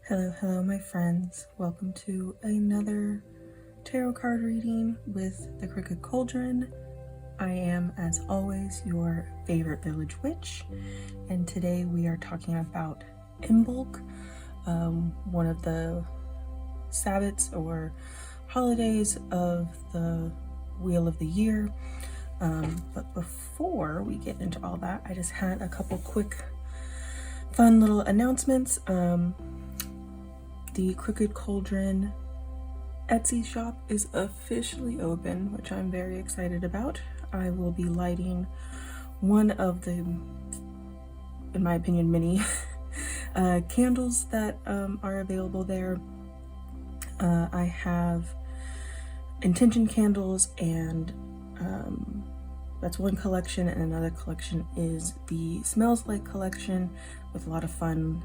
Hello my friends. Welcome to another tarot card reading with the Crooked Cauldron. I am, as always, your favorite village witch, and today we are talking about Imbolc, one of the Sabbats or holidays of the Wheel of the Year. But before we get into all that, I just had a couple quick fun little announcements. The Crooked Cauldron Etsy shop is officially open, which I'm very excited about. I will be lighting one of the, in my opinion, many candles that are available there. I have intention candles, and that's one collection, and another collection is the Smells Like collection with a lot of fun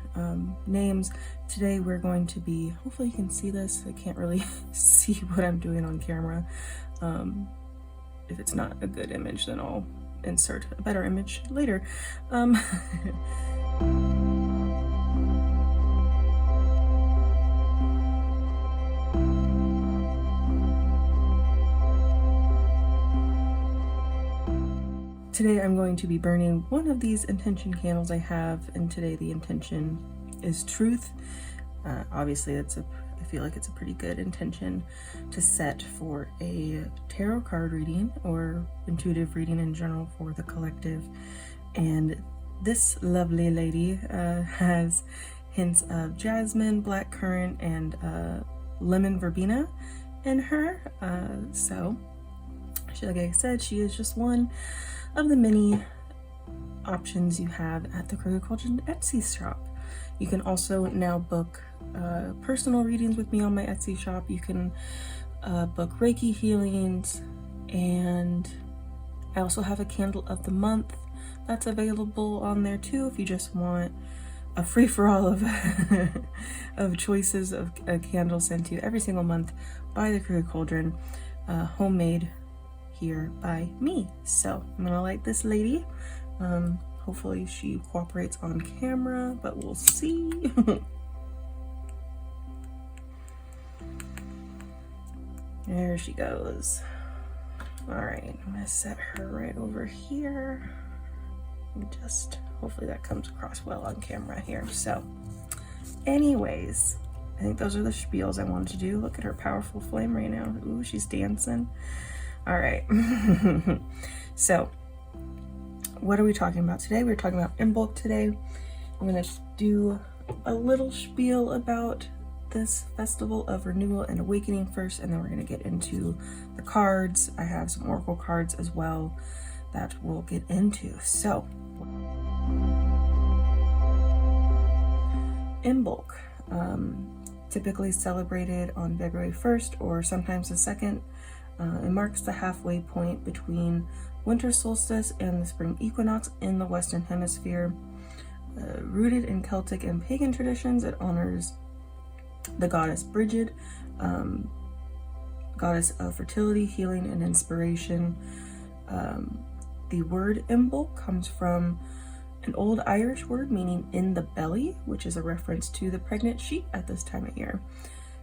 names. Today we're going to be, hopefully you can see this, I can't really see what I'm doing on camera. If it's not a good image, then I'll insert a better image later. Today I'm going to be burning one of these intention candles I have, and today the intention is truth. Obviously I feel like it's a pretty good intention to set for a tarot card reading or intuitive reading in general for the collective. And this lovely lady has hints of jasmine, blackcurrant, and lemon verbena in her. So like I said, she is just one of the many options you have at the Crooked Cauldron Etsy shop. You can also now book personal readings with me on my Etsy shop. You can book Reiki healings, and I also have a candle of the month that's available on there too if you just want a free-for-all of of choices of a candle sent to you every single month by the Crooked Cauldron, homemade here by me. So I'm gonna light this lady. Hopefully she cooperates on camera, but we'll see. There she goes. All right, I'm gonna set her right over here. Just hopefully that comes across well on camera here. So anyways, I think those are the spiels I wanted to do. Look at her powerful flame right now. Ooh, she's dancing. All right. So what are we talking about today? We're talking about Imbolc today. I'm going to do a little spiel about this festival of renewal and awakening first, and then we're going to get into the cards. I have some oracle cards as well that we'll get into. So Imbolc, typically celebrated on February 1st or sometimes the 2nd. It marks the halfway point between winter solstice and the spring equinox in the Western Hemisphere. Rooted in Celtic and pagan traditions, it honors the goddess Brigid, goddess of fertility, healing, and inspiration. The word Imbolc comes from an old Irish word meaning in the belly, which is a reference to the pregnant sheep at this time of year.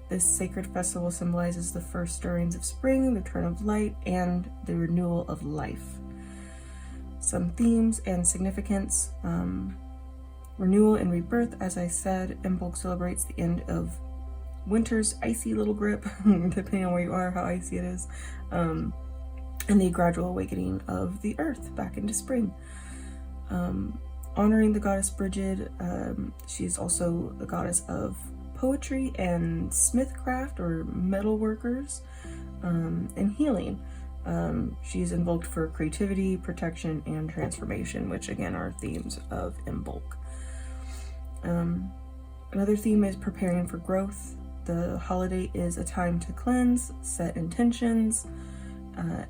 This sacred festival symbolizes the first stirrings of spring, the return of light, and the renewal of life. Some themes and significance. Renewal and rebirth, as I said. Imbolc celebrates the end of winter's icy little grip, depending on where you are, how icy it is, and the gradual awakening of the earth back into spring. Honoring the goddess Brigid, she is also the goddess of poetry and smithcraft or metal workers, and healing. She is invoked for creativity, protection, and transformation, which again are themes of Imbolc. Another theme is preparing for growth. The holiday is a time to cleanse, set intentions,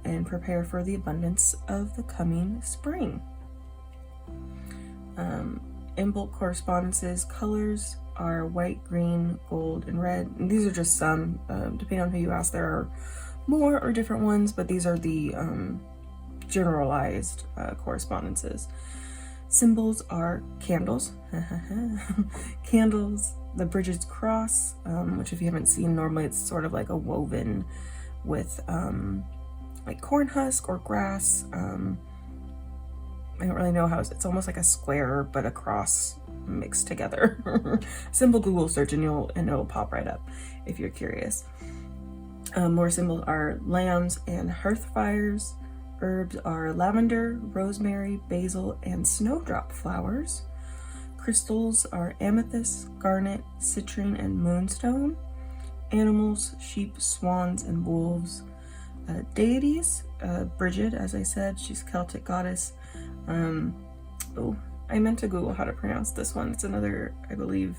and prepare for the abundance of the coming spring. Imbolc correspondences colors are white, green, gold, and red. And these are just some, depending on who you ask, there are more or different ones, but these are the generalized correspondences. Symbols are candles, candles, the Bridget's cross, which if you haven't seen, normally it's sort of like a woven with like corn husk or grass. I don't really know how it's almost like a square but a cross mixed together. Symbol Google search and it'll pop right up if you're curious. More symbols are lambs and hearth fires. Herbs are lavender, rosemary, basil, and snowdrop flowers. Crystals are amethyst, garnet, citrine, and moonstone. Animals, sheep, swans, and wolves. Deities, Bridget, as I said, she's a Celtic goddess. Oh, I meant to Google how to pronounce this one. It's another, I believe,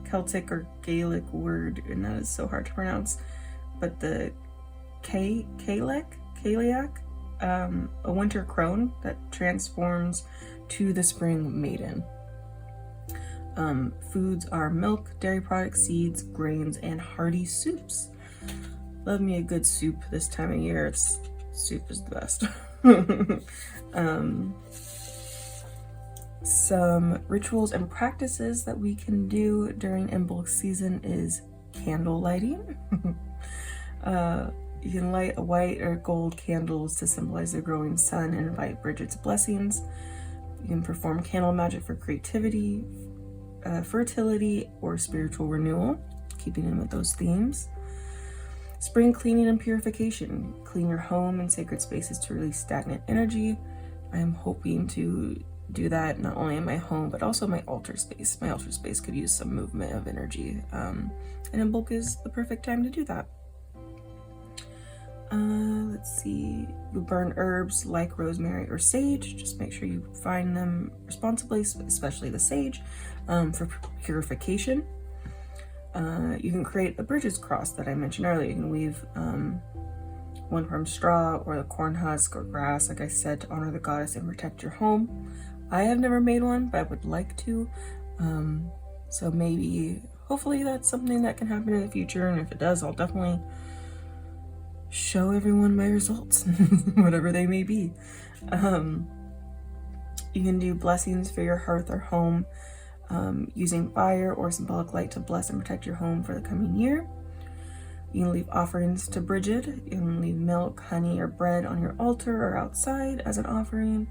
Celtic or Gaelic word, and that is so hard to pronounce. But the Cailleach, a winter crone that transforms to the spring maiden. Foods are milk, dairy products, seeds, grains, and hearty soups. Love me a good soup this time of year. Soup is the best. Some rituals and practices that we can do during Imbolc season is candle lighting. You can light a white or gold candles to symbolize the growing sun and invite Bridget's blessings. You can perform candle magic for creativity, fertility, or spiritual renewal, keeping in with those themes. Spring cleaning and purification. Clean your home and sacred spaces to release stagnant energy. I am hoping to do that not only in my home, but also my altar space. My altar space could use some movement of energy. And Imbolc is the perfect time to do that. Let's see. You burn herbs like rosemary or sage. Just make sure you find them responsibly, especially the sage, for purification. You can create a Bridget's cross that I mentioned earlier. You can weave one from straw or the corn husk or grass, like I said, to honor the goddess and protect your home. I have never made one, but I would like to. So maybe, hopefully that's something that can happen in the future. And if it does, I'll definitely show everyone my results, whatever they may be. You can do blessings for your hearth or home, using fire or symbolic light to bless and protect your home for the coming year. You can leave offerings to Bridget. You can leave milk, honey, or bread on your altar or outside as an offering.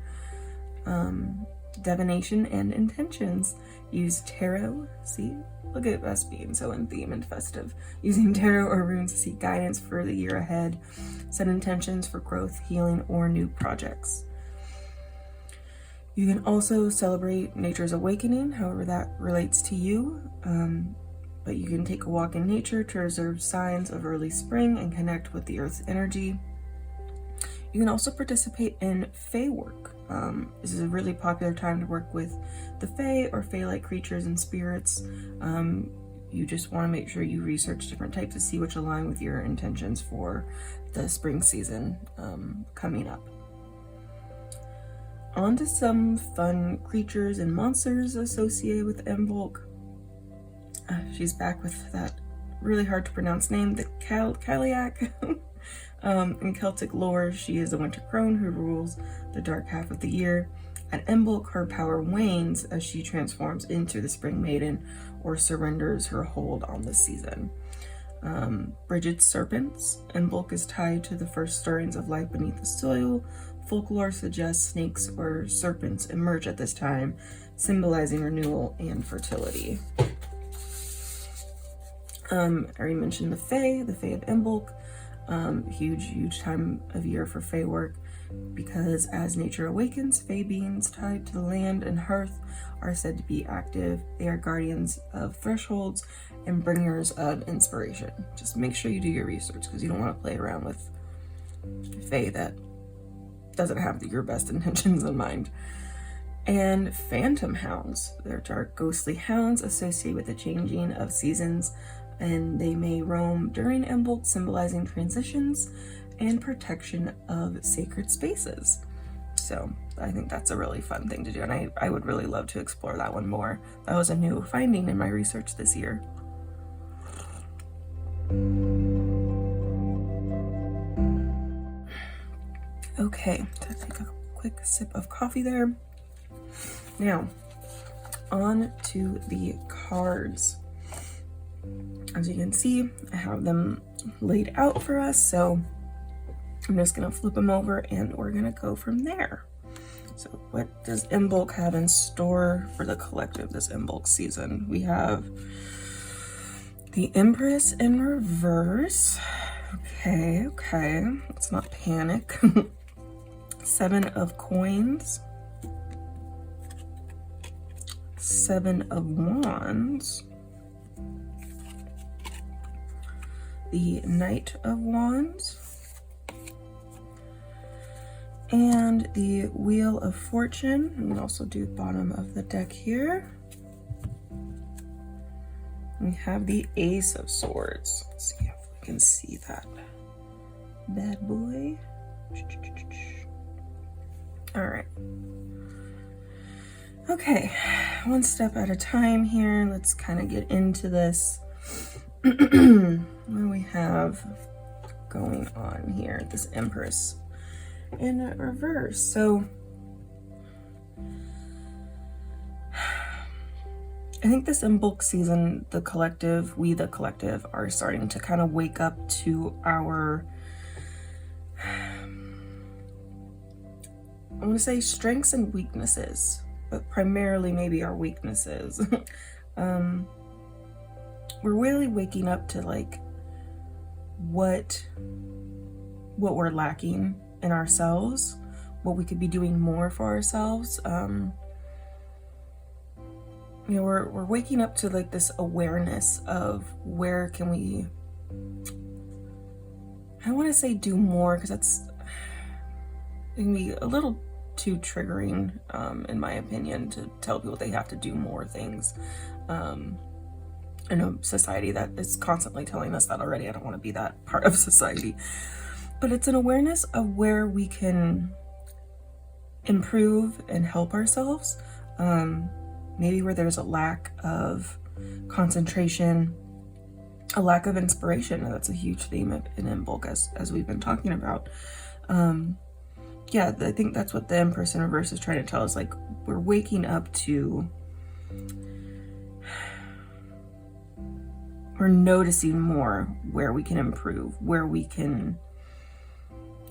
Divination and intentions. Use tarot. See, look at us being so in theme and festive. Using tarot or runes to seek guidance for the year ahead. Set intentions for growth, healing, or new projects. You can also celebrate nature's awakening, however that relates to you. But you can take a walk in nature to observe signs of early spring and connect with the earth's energy. You can also participate in Fae work. This is a really popular time to work with the Fae or Fae-like creatures and spirits. You just want to make sure you research different types to see which align with your intentions for the spring season coming up. On to some fun creatures and monsters associated with Imbolc. She's back with that really hard to pronounce name, the Cailleach. In Celtic lore, she is a winter crone who rules the dark half of the year. At Imbolc, her power wanes as she transforms into the Spring Maiden or surrenders her hold on the season. Bridget's serpents. Imbolc is tied to the first stirrings of life beneath the soil. Folklore suggests snakes or serpents emerge at this time, symbolizing renewal and fertility. I already mentioned the Fae of Imbolc. Huge time of year for Fae work, because as nature awakens, Fae beings tied to the land and hearth are said to be active. They are guardians of thresholds and bringers of inspiration. Just make sure you do your research, because you don't want to play around with Fae that doesn't have your best intentions in mind. And phantom hounds. They're dark, ghostly hounds associated with the changing of seasons, and they may roam during Imbolc, symbolizing transitions and protection of sacred spaces. So I think that's a really fun thing to do, and I would really love to explore that one more. That was a new finding in my research this year. Okay, to take a quick sip of coffee there. Now, on to the cards. As you can see, I have them laid out for us, so I'm just going to flip them over and we're going to go from there. So what does Imbolc have in store for the collective this Imbolc season? We have the Empress in reverse. Okay, let's not panic. 7 of coins. 7 of wands. The Knight of Wands. And the Wheel of Fortune. And we'll also do bottom of the deck here. We have the Ace of Swords. Let's see if we can see that bad boy. All right. Okay, one step at a time here. Let's kind of get into this. What do we have going on here? This Empress in reverse. So I think this Imbolc season, the collective, we the collective, are starting to kind of wake up to our, I want to say strengths and weaknesses, but primarily maybe our weaknesses. We're really waking up to like what we're lacking in ourselves, what we could be doing more for ourselves. You know, we're waking up to like this awareness of where can we, I don't want to say do more, because that's, it can be a little too triggering, in my opinion, to tell people they have to do more things. In a society that is constantly telling us that already. I don't want to be that part of society. But it's an awareness of where we can improve and help ourselves. Maybe where there's a lack of concentration, a lack of inspiration. That's a huge theme in Imbolc, as we've been talking about. Yeah, I think that's what the Empress in reverse is trying to tell us. Like, we're waking up to, we're noticing more where we can improve, where we can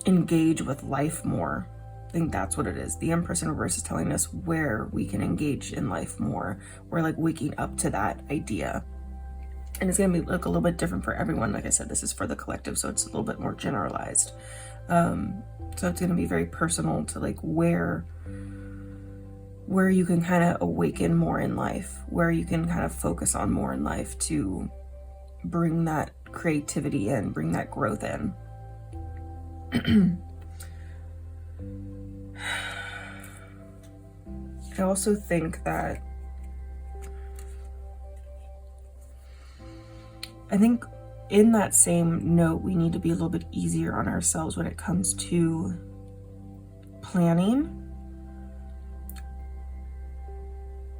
engage with life more. I think that's what it is. The Empress in reverse is telling us where we can engage in life more. We're like waking up to that idea. And it's going to look a little bit different for everyone. Like I said, this is for the collective, so it's a little bit more generalized. So it's going to be very personal to like where you can kind of awaken more in life, where you can kind of focus on more in life to bring that creativity in, bring that growth in. I also think that in that same note, we need to be a little bit easier on ourselves when it comes to planning.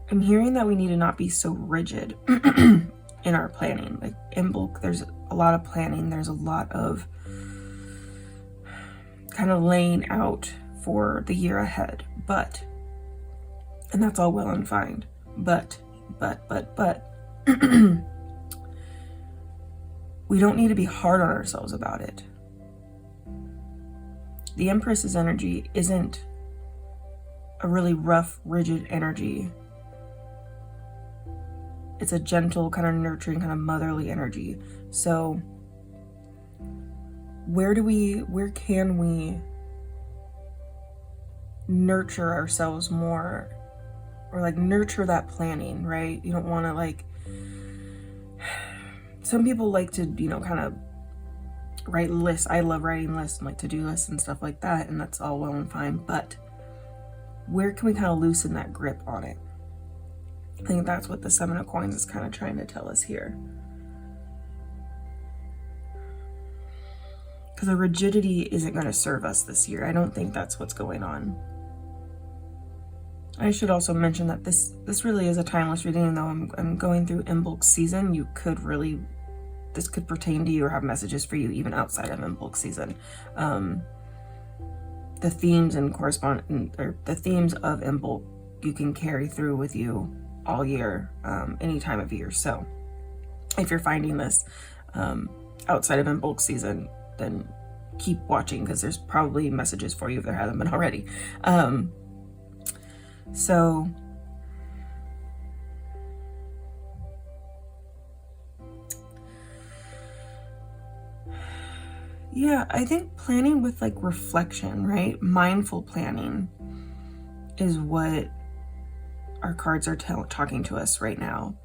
I'm hearing that we need to not be so rigid in our planning. Like Imbolc, there's a lot of planning. There's a lot of kind of laying out for the year ahead. And that's all well and fine. But we don't need to be hard on ourselves about it. The Empress's energy isn't a really rough, rigid energy. It's a gentle, kind of nurturing, kind of motherly energy. So where can we nurture ourselves more, or like nurture that planning, right? You don't want to like, some people like to, kind of write lists. I love writing lists and like to-do lists and stuff like that, and that's all well and fine, but where can we kind of loosen that grip on it? I think that's what the 7 of Coins is kind of trying to tell us here. Because the rigidity isn't going to serve us this year. I don't think that's what's going on. I should also mention that this really is a timeless reading, though I'm going through Imbolc season. This could pertain to you or have messages for you even outside of Imbolc season. The themes and the themes of Imbolc you can carry through with you all year, any time of year. So if you're finding this outside of Imbolc season, then keep watching, because there's probably messages for you if there haven't been already. So yeah, I think planning with like reflection, right? Mindful planning is what our cards are talking to us right now.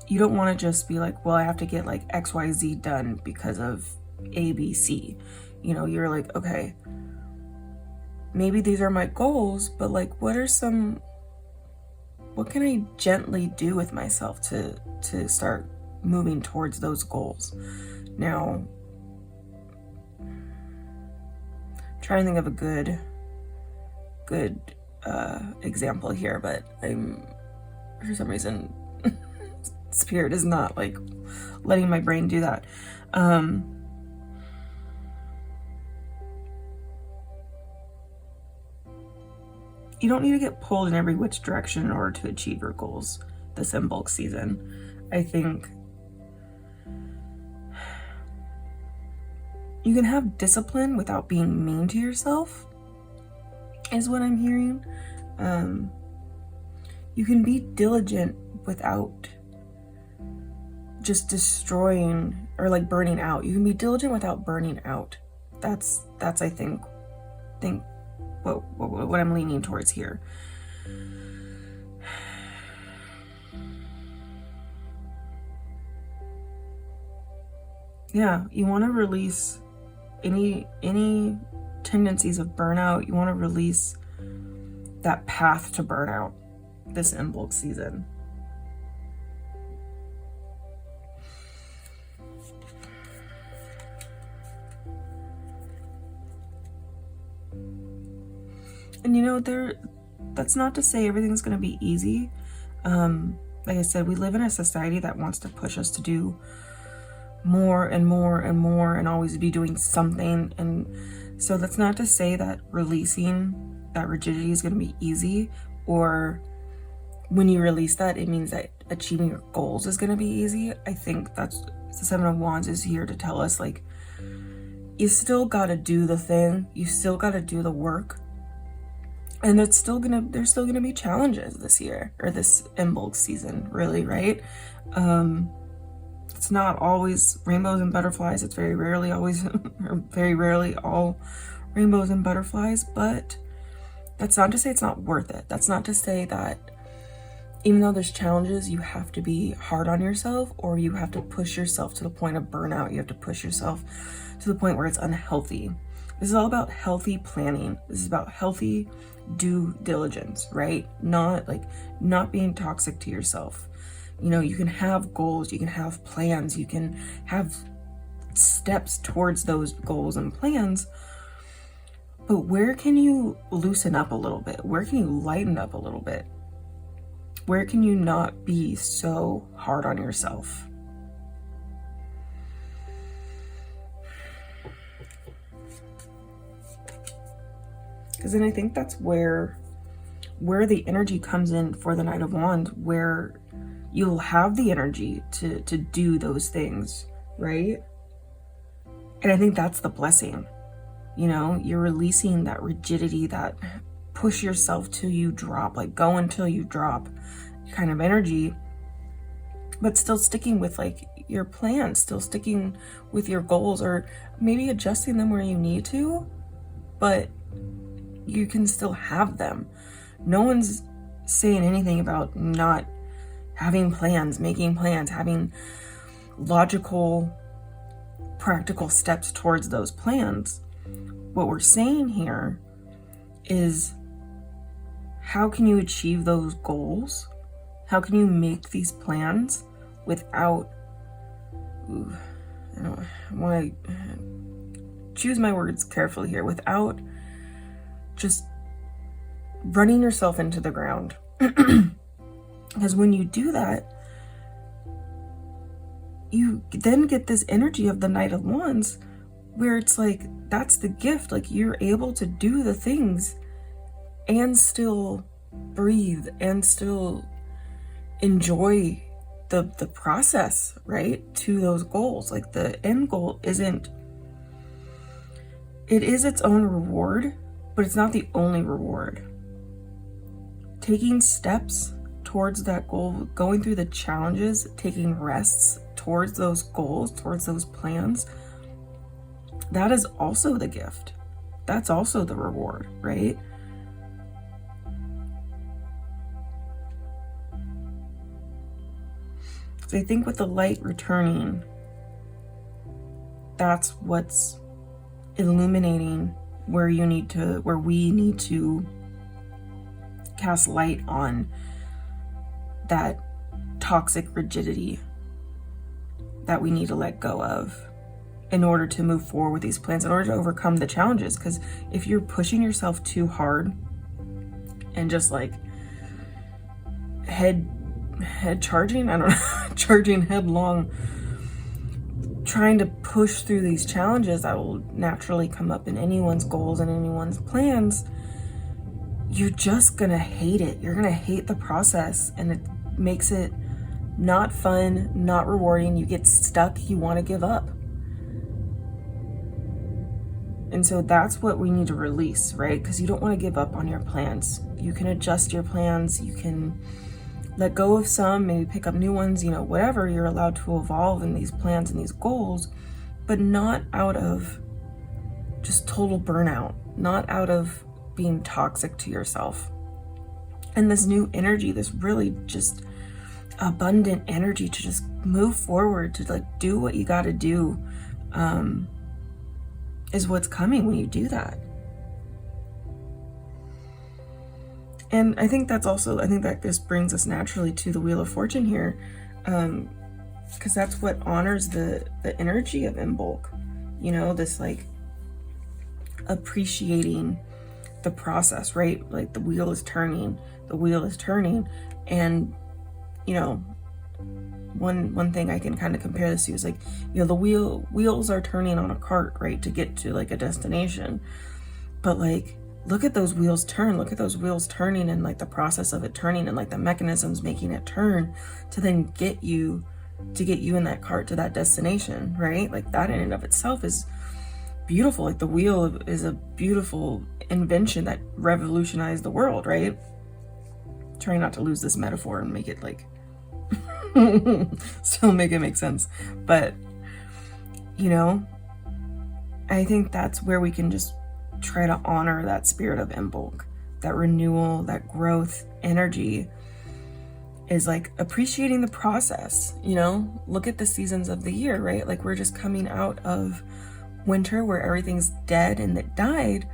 You don't want to just be like, well, I have to get like XYZ done because of ABC. You know, you're like, okay, maybe these are my goals, but like, what can I gently do with myself to start moving towards those goals? Now, I'm trying to think of a good example here, but for some reason, Spirit is not like letting my brain do that. You don't need to get pulled in every which direction in order to achieve your goals this Imbolc season. I think you can have discipline without being mean to yourself, is what I'm hearing. You can be diligent without just destroying or like burning out. You can be diligent without burning out. That's I think what I'm leaning towards here. Yeah, you want to release any tendencies of burnout. You want to release that path to burnout this Imbolc season. And you know, that's not to say everything's going to be easy. Like I said, we live in a society that wants to push us to do more and more and more and always be doing something. And so that's not to say that releasing that rigidity is going to be easy, or when you release that, it means that achieving your goals is going to be easy. I think that's the Seven of Wands is here to tell us, like, you still got to do the thing. You still got to do the work. And there's still gonna be challenges this year, or this Imbolc season, really, right? It's not always rainbows and butterflies. It's very rarely all rainbows and butterflies, but that's not to say it's not worth it. That's not to say that even though there's challenges, you have to be hard on yourself, or you have to push yourself to the point of burnout. You have to push yourself to the point where it's unhealthy. This is all about healthy planning. This is about healthy due diligence, right? Not being toxic to yourself. You know, you can have goals, you can have plans, you can have steps towards those goals and plans, but where can you loosen up a little bit? Where can you lighten up a little bit? Where can you not be so hard on yourself? Because then I think that's where the energy comes in for the Knight of Wands, where you'll have the energy to do those things, right? And I think that's the blessing. You know, you're releasing that rigidity, that push yourself till you drop, like go until you drop kind of energy, but still sticking with like your plans, still sticking with your goals, or maybe adjusting them where you need to, but you can still have them. No one's saying anything about not having plans, making plans, having logical, practical steps towards those plans. What we're saying here is, how can you achieve those goals? How can you make these plans without, I want to choose my words carefully here, without just running yourself into the ground. Because when you do that, you then get this energy of the Knight of Wands, where it's like, that's the gift. Like, you're able to do the things and still breathe and still enjoy the process, right, to those goals. Like the end goal isn't, it is its own reward, but it's not the only reward. Taking steps towards that goal, going through the challenges, taking rests towards those goals, towards those plans, that is also the gift. That's also the reward, right? So I think with the light returning, that's what's illuminating where we need to cast light on that toxic rigidity that we need to let go of in order to move forward with these plans, in order to overcome the challenges. Because if you're pushing yourself too hard and just like head charging, I don't know, charging headlong, trying to push through these challenges that will naturally come up in anyone's goals and anyone's plans, you're just gonna hate it. You're gonna hate the process, and it makes it not fun, not rewarding. You get stuck, you want to give up. And so that's what we need to release, right? Because you don't want to give up on your plans. You can adjust your plans, you can let go of some, maybe pick up new ones, you know, whatever. You're allowed to evolve in these plans and these goals, but not out of just total burnout, not out of being toxic to yourself. And this new energy, this really just abundant energy to just move forward, to like do what you got to do, is what's coming when you do that. And I think that's also, I think that just brings us naturally to the Wheel of Fortune here, because that's what honors the energy of Imbolc, you know, this like appreciating the process, right? Like the wheel is turning, and you know, one thing I can kind of compare this to is like, you know, the wheels are turning on a cart, right, to get to like a destination, but like, look at those wheels turn, look at those wheels turning, and like the process of it turning, and like the mechanisms making it turn to then get you in that cart to that destination, right? Like that in and of itself is beautiful. Like the wheel is a beautiful invention that revolutionized the world, right? Trying not to lose this metaphor and make it like still make it make sense, but you know, I think that's where we can just try to honor that spirit of Imbolc, that renewal, that growth energy, is like appreciating the process. You know, look at the seasons of the year, right? Like we're just coming out of winter where everything's dead and that died,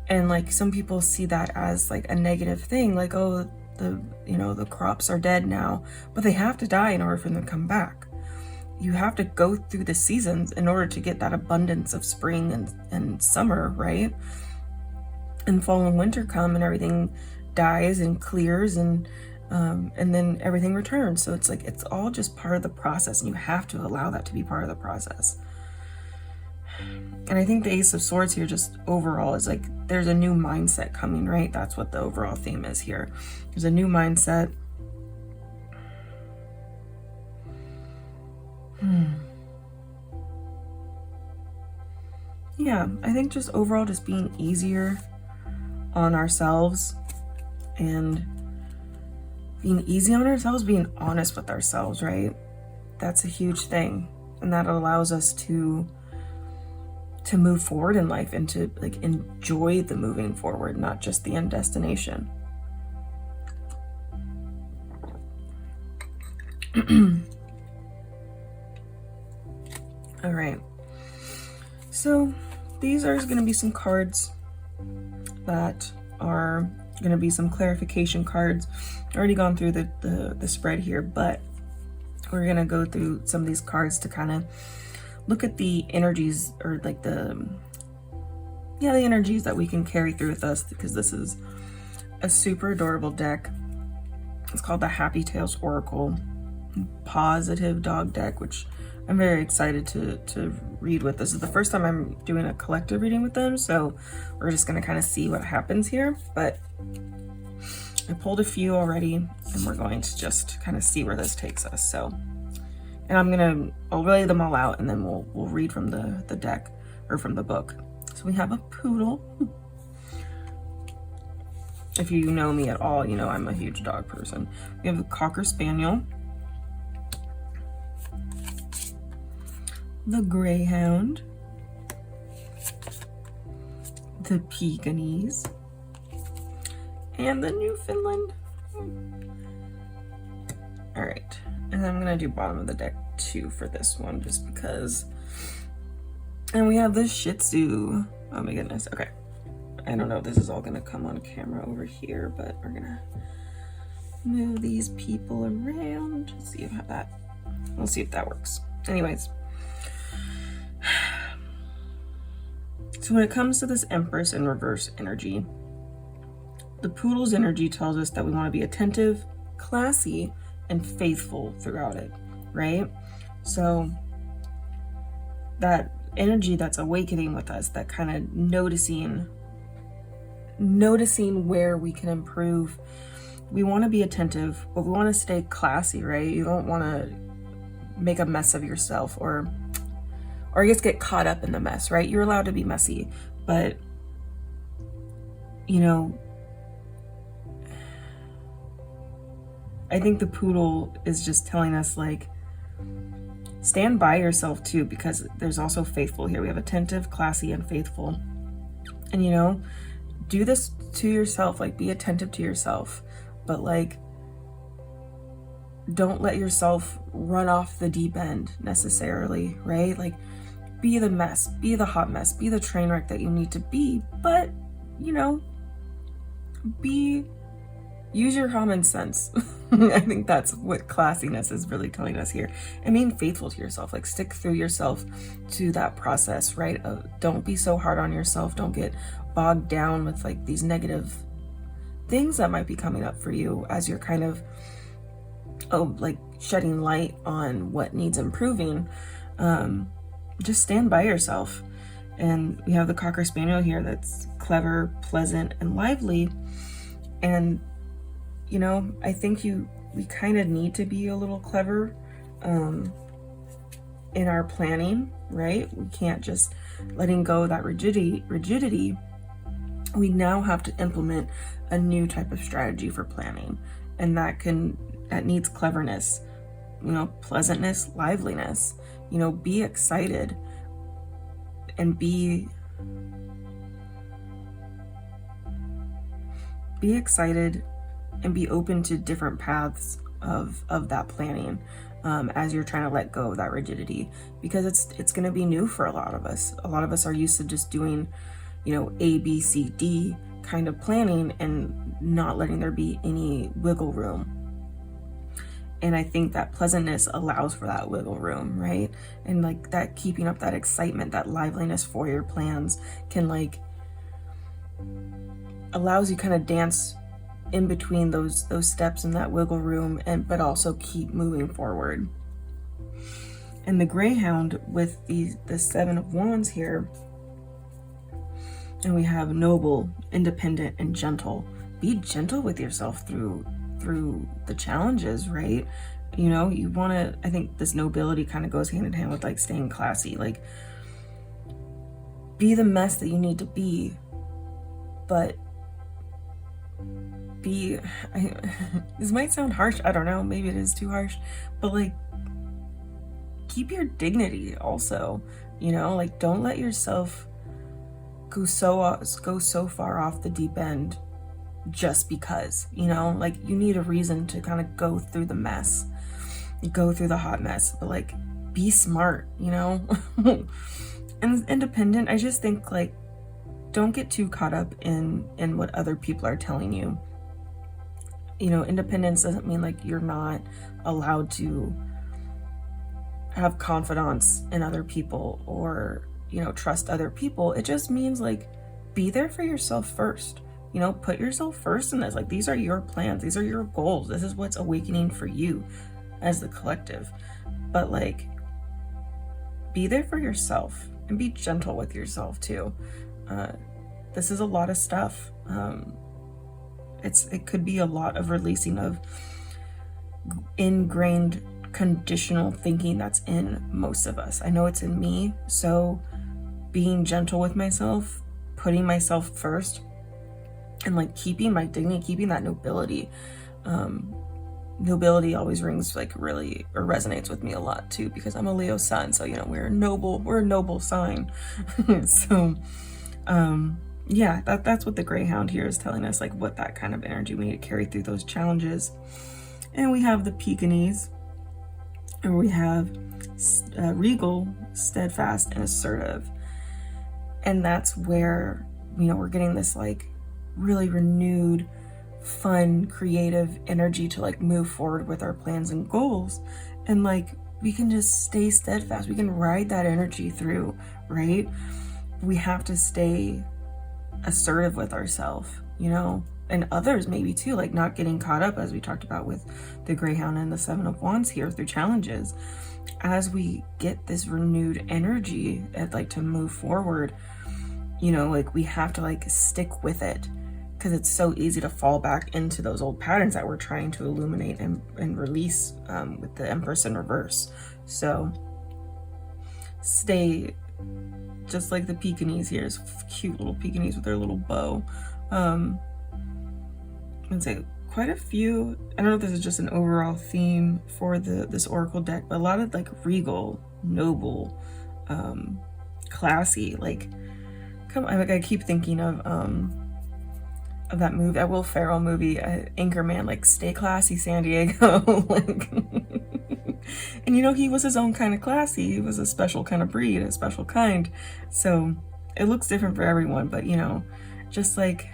and like some people see that as like a negative thing, like, oh, the crops are dead now, but they have to die in order for them to come back. You have to go through the seasons in order to get that abundance of spring and summer, right? And fall and winter come and everything dies and clears, and then everything returns. So it's like, it's all just part of the process, and you have to allow that to be part of the process. And I think the Ace of Swords here just overall is like, there's a new mindset coming, right? That's what the overall theme is here. There's a new mindset. Yeah, I think just overall just being easier on ourselves, and being easy on ourselves, being honest with ourselves, right? That's a huge thing. And that allows us to move forward in life and to like enjoy the moving forward, not just the end destination. All right, so these are going to be some cards that are going to be some clarification cards. I've already gone through the spread here, but we're going to go through some of these cards to kind of look at the energies, or like the energies that we can carry through with us, because this is a super adorable deck. It's called the Happy Tales Oracle Positive Dog Deck, which I'm very excited to read with. This is the first time I'm doing a collective reading with them, so we're just going to kind of see what happens here. But I pulled a few already, and we're going to just kind of see where this takes us. So, and I'll lay them all out, and then we'll read from the deck, or from the book. So we have a poodle. If you know me at all, you know I'm a huge dog person. We have a Cocker Spaniel, the Greyhound, the Pekingese, and the Newfoundland. All right, and I'm gonna do bottom of the deck too for this one, just because. And we have the Shih Tzu. Oh my goodness. Okay, I don't know if this is all gonna come on camera over here, but we're gonna move these people around. See if we'll see if that works. Anyways, so when it comes to this Empress in reverse energy, the poodle's energy tells us that we want to be attentive, classy, and faithful throughout it, right? So that energy that's awakening with us, that kind of noticing where we can improve. We want to be attentive, but we want to stay classy, right? You don't want to make a mess of yourself, or I guess get caught up in the mess, right? You're allowed to be messy, but you know, I think the poodle is just telling us, like, stand by yourself too, because there's also faithful here. We have attentive, classy, and faithful. And you know, do this to yourself, like be attentive to yourself, but like don't let yourself run off the deep end necessarily, right? Like be the mess, be the hot mess, be the train wreck that you need to be, but you know, use your common sense. I think that's what classiness is really telling us here. And being faithful to yourself, like stick through yourself to that process, right? Don't be so hard on yourself. Don't get bogged down with like these negative things that might be coming up for you as you're kind of, like shedding light on what needs improving. Just stand by yourself. And we have the Cocker Spaniel here that's clever, pleasant, and lively. And you know, I think we kind of need to be a little clever in our planning, right? We can't just letting go of that rigidity. We now have to implement a new type of strategy for planning, and that needs cleverness, you know, pleasantness, liveliness, you know, be excited and be excited and be open to different paths of that planning as you're trying to let go of that rigidity, because it's going to be new for a lot of us. A lot of us are used to just doing, you know, A, B, C, D kind of planning and not letting there be any wiggle room. And I think that pleasantness allows for that wiggle room, right? And like that, keeping up that excitement, that liveliness for your plans can like allows you kind of dance in between those steps in that wiggle room, but also keep moving forward. And the Greyhound with the Seven of Wands here, and we have noble, independent, and gentle. Be gentle with yourself through the challenges, right? You know, you want to, I think this nobility kind of goes hand in hand with like staying classy. Like be the mess that you need to be, but this might sound harsh, I don't know, maybe it is too harsh, but like keep your dignity also, you know, like don't let yourself go so far off the deep end just because, you know, like you need a reason to kind of go through the mess, go through the hot mess, but like be smart, you know. And independent, I just think like don't get too caught up in what other people are telling you. You know, independence doesn't mean like you're not allowed to have confidence in other people or, you know, trust other people. It just means like be there for yourself first. You know, put yourself first in this. Like these are your plans, these are your goals, this is what's awakening for you as the collective. But like be there for yourself and be gentle with yourself too. This is a lot of stuff. it could be a lot of releasing of ingrained conditional thinking that's in most of us. I know it's in me, so being gentle with myself, putting myself first, and like keeping my dignity, keeping that nobility. Nobility always rings like really, or resonates with me a lot too, because I'm a Leo sun, so you know, we're a noble sign. So yeah, that's what the Greyhound here is telling us, like what that kind of energy we need to carry through those challenges. And we have the Pekingese, and we have regal, steadfast, and assertive. And that's where, you know, we're getting this like really renewed, fun, creative energy to like move forward with our plans and goals. And like we can just stay steadfast. We can ride that energy through, right? We have to stay assertive with ourselves, you know, and others maybe too, like not getting caught up, as we talked about with the Greyhound and the Seven of Wands here through challenges. As we get this renewed energy and like to move forward, you know, like we have to like stick with it, because it's so easy to fall back into those old patterns that we're trying to illuminate and release with the Empress in reverse. So stay, just like the Pekingese here, is cute little Pekingese with their little bow. I'd say quite a few, I don't know if this is just an overall theme for this oracle deck, but a lot of like regal, noble, classy, like I keep thinking of that movie, that Will Ferrell movie, Anchorman, like stay classy San Diego. Like and you know, he was his own kind of classy. He was a special kind of breed, a special kind. So it looks different for everyone, but you know, just like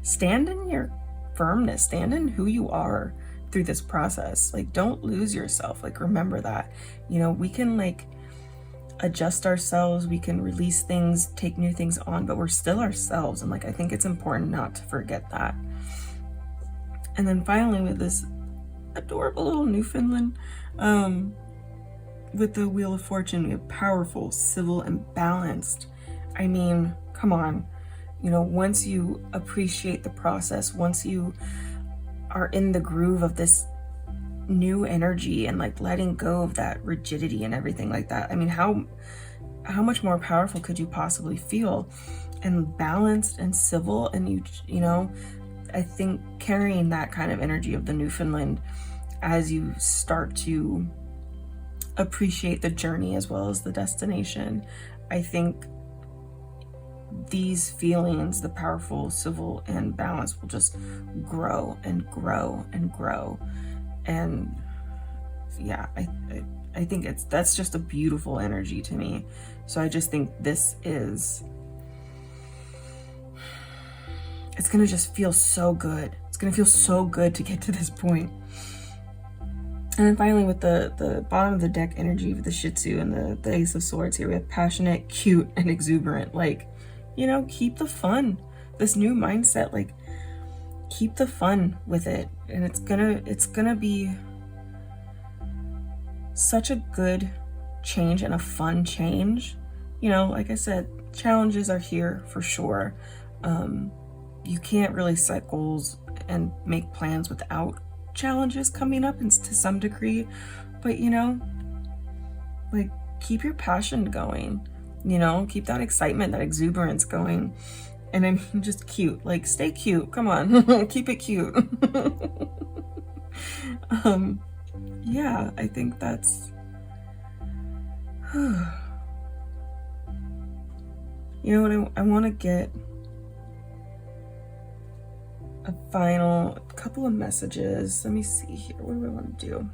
stand in your firmness, stand in who you are through this process. Like don't lose yourself. Like remember that, you know, we can like adjust ourselves, we can release things, take new things on, but we're still ourselves. And like I think it's important not to forget that. And then finally, with this adorable little Newfoundland, with the Wheel of Fortune, we have powerful, civil, and balanced. I mean, come on, you know, once you appreciate the process, once you are in the groove of this new energy and like letting go of that rigidity and everything like that, I mean, how much more powerful could you possibly feel? And balanced and civil, and you know, I think carrying that kind of energy of the Newfoundland as you start to appreciate the journey as well as the destination, I think these feelings, the powerful, civil, and balance, will just grow and grow and grow. And yeah, I think that's just a beautiful energy to me. So I just think this is, it's gonna just feel so good. It's gonna feel so good to get to this point. And then finally, with the bottom of the deck energy with the Shih Tzu and the Ace of Swords here, we have passionate, cute, and exuberant. Like, you know, keep the fun. This new mindset, like keep the fun with it. And it's gonna be such a good change and a fun change. You know, like I said, challenges are here for sure. You can't really set goals and make plans without challenges coming up, and to some degree, but you know, like keep your passion going, you know, keep that excitement, that exuberance going. And I mean, just cute, like stay cute, come on. Keep it cute. Yeah, I think that's you know what, I want to get a final couple of messages. Let me see here, what do I want to do?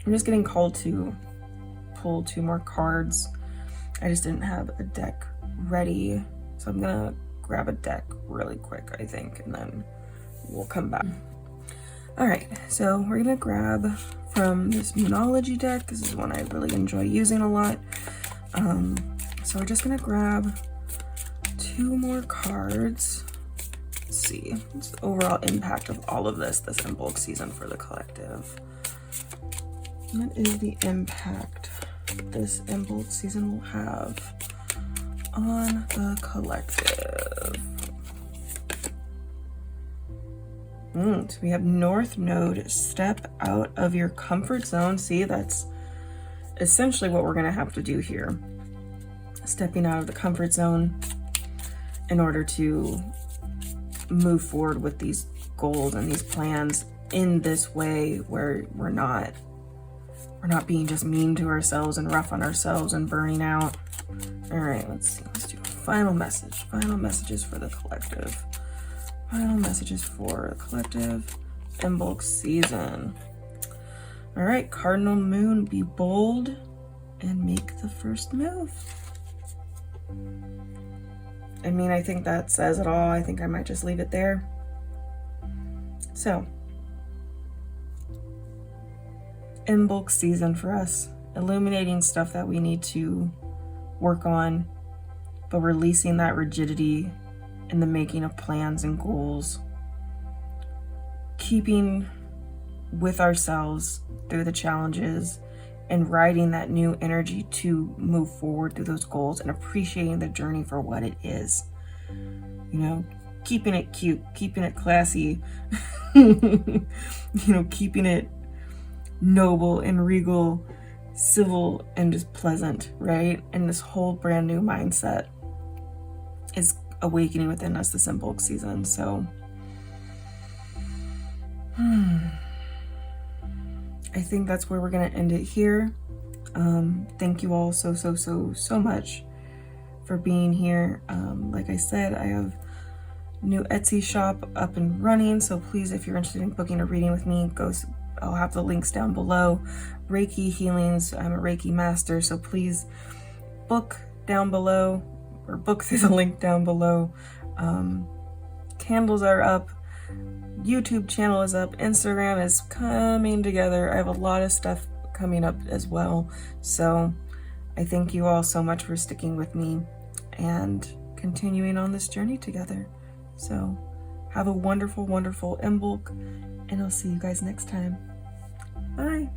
I'm just getting called to pull 2 more cards. I just didn't have a deck ready, so I'm gonna grab a deck really quick, I think, and then we'll come back. All right, so we're gonna grab from this Moonology deck. This is one I really enjoy using a lot. So we're just gonna grab 2 more cards. Let's see, what's the overall impact of all of this Imbolc season for the collective? What is the impact this Imbolc season will have on the collective? So we have North Node, step out of your comfort zone. See, that's essentially what we're going to have to do here. Stepping out of the comfort zone in order to move forward with these goals and these plans in this way where we're not being just mean to ourselves and rough on ourselves and burning out. All right, let's do a final message. Final messages for the collective. Final messages for the collective Imbolc season. All right, Cardinal Moon, be bold and make the first move. I mean, I think that says it all. I think I might just leave it there. So, Imbolc season for us, illuminating stuff that we need to work on, but releasing that rigidity in the making of plans and goals, keeping with ourselves through the challenges and riding that new energy to move forward through those goals and appreciating the journey for what it is. You know, keeping it cute, keeping it classy, you know, keeping it noble and regal, civil and just pleasant, right? And this whole brand new mindset is awakening within us this Imbolc season. So I think that's where we're going to end it here. Thank you all so much for being here. Like I said, I have a new Etsy shop up and running, so please, if you're interested in booking a reading with me, I'll have the links down below. Reiki healings, I'm a Reiki master, so please book down below, or book through the link down below. Candles are up, YouTube channel is up, Instagram is coming together. I have a lot of stuff coming up as well. So I thank you all so much for sticking with me and continuing on this journey together. So have a wonderful Imbolc, and I'll see you guys next time. Bye.